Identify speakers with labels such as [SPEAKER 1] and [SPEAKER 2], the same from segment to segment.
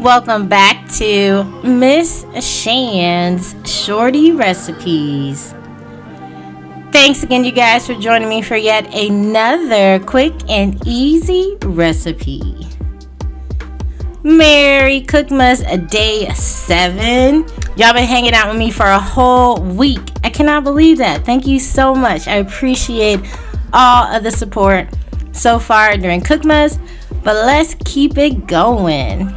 [SPEAKER 1] Welcome back to Miss Shan's Shorty Recipes. Thanks again, you guys, for joining me for yet another quick and easy recipe. Merry COOKMAS Day 7. Y'all been hanging out with me for a whole week. I cannot believe that. Thank you so much. I appreciate all of the support so far during COOKMAS, but let's keep it going.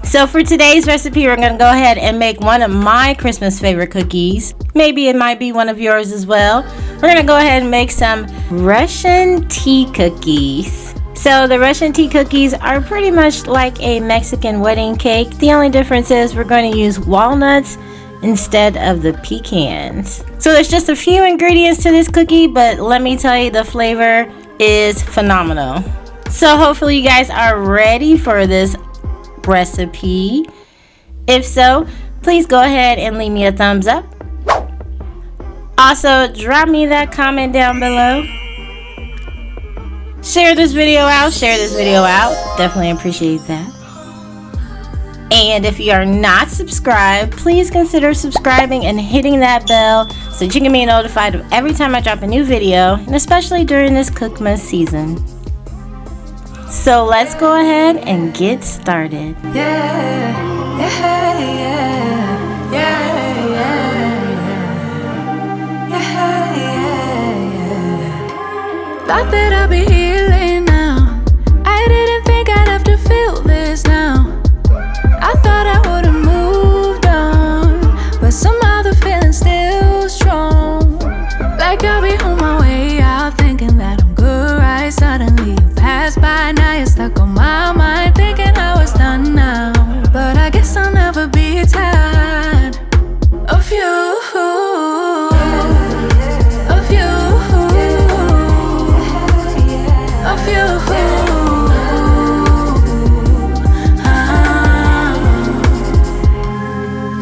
[SPEAKER 1] So for today's recipe, we're going to go ahead and make one of my Christmas favorite cookies. Maybe it might be one of yours as well. We're going to go ahead and make some Russian tea cookies. So the Russian tea cookies are pretty much like a Mexican wedding cake. The only difference is we're going to use walnuts instead of the pecans. So there's just a few ingredients to this cookie, but let me tell you, the flavor is phenomenal. So hopefully you guys are ready for this recipe. If so, please go ahead and leave me a thumbs up. Also, drop me that comment down below. Share this video out. Definitely appreciate that. And if you are not subscribed, please consider subscribing and hitting that bell so that you can be notified of every time I drop a new video, and especially during this COOKMAS season. So let's go ahead and get started.
[SPEAKER 2] Thought that I'd be healing now. I didn't think I'd have to feel this now. I thought I would've moved on, but somehow the feeling's still strong. Like I'll be on my way out, thinking that I'm good, right? Suddenly you pass by, now you're stuck on my mind, thinking I was done now. But I guess I'll never be tired of you, of you, of you.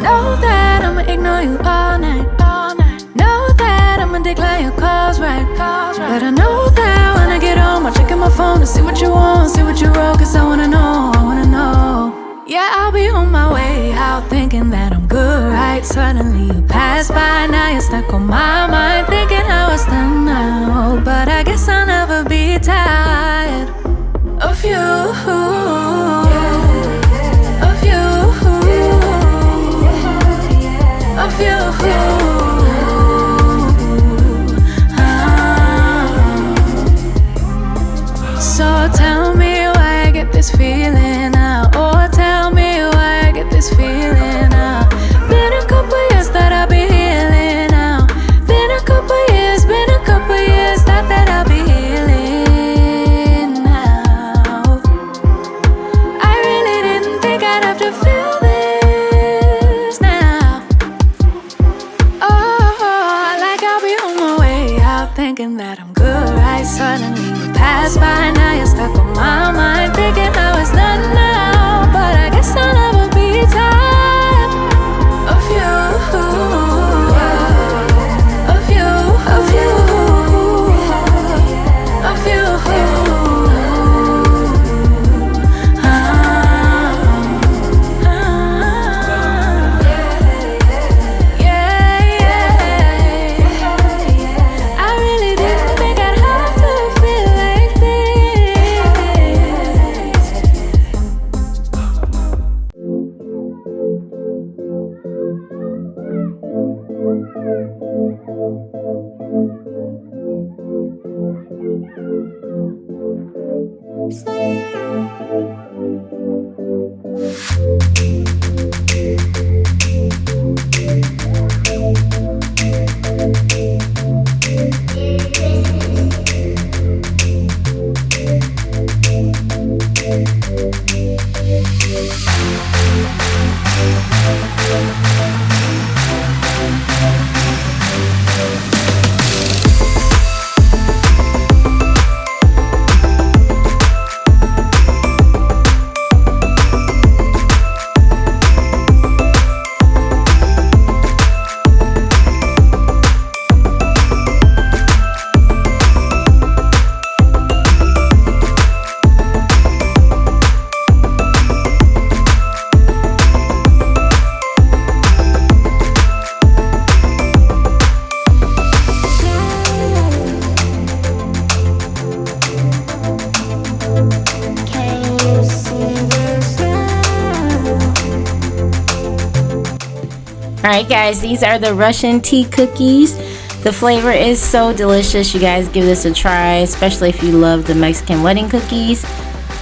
[SPEAKER 2] Know that I'ma ignore you all night, all night. Know that I'ma decline your calls, right, calls, right. But I know that when I get home, I'll check in my phone to see what you want, see what you wrote, cause I wanna know, I wanna know. Yeah, I'll be on my way out, thinking that I'm good, right? Suddenly you pass by, now you're stuck on my mind, thinking I was done now. But I guess I'll never be tired of you, of you, of you. So tell me why I get this feeling now. Oh, tell me why I get this feeling now. Been a couple years that I'll be healing now. Been a couple years thought that I'll be healing now. I really didn't think I'd have to feel this now. Oh, like I'll be on my way out, thinking that I'm good, right? Suddenly you pass by, now you're stuck on my mind, thinking I was done now. But I guess I'll never be tired of you, of you, of you, of you. I really didn't think I'd have to feel like this.
[SPEAKER 1] Alright guys, these are the Russian tea cookies. The flavor is so delicious. You guys give this a try, especially if you love the Mexican wedding cookies.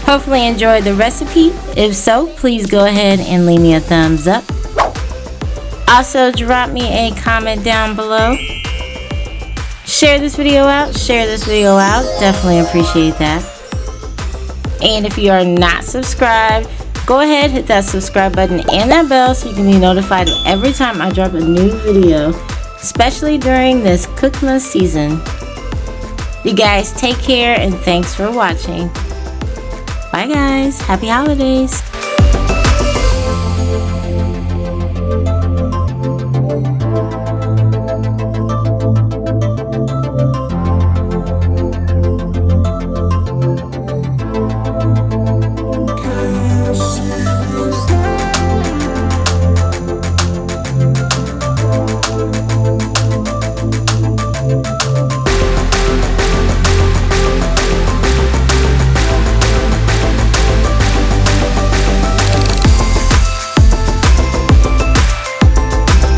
[SPEAKER 1] Hopefully enjoyed the recipe. If so, please go ahead and leave me a thumbs up. Also, drop me a comment down below. Share this video out. Definitely appreciate that. And if you are not subscribed, go ahead, hit that subscribe button and that bell so you can be notified of every time I drop a new video, especially during this COOKMAS season. You guys take care and thanks for watching. Bye guys. Happy holidays.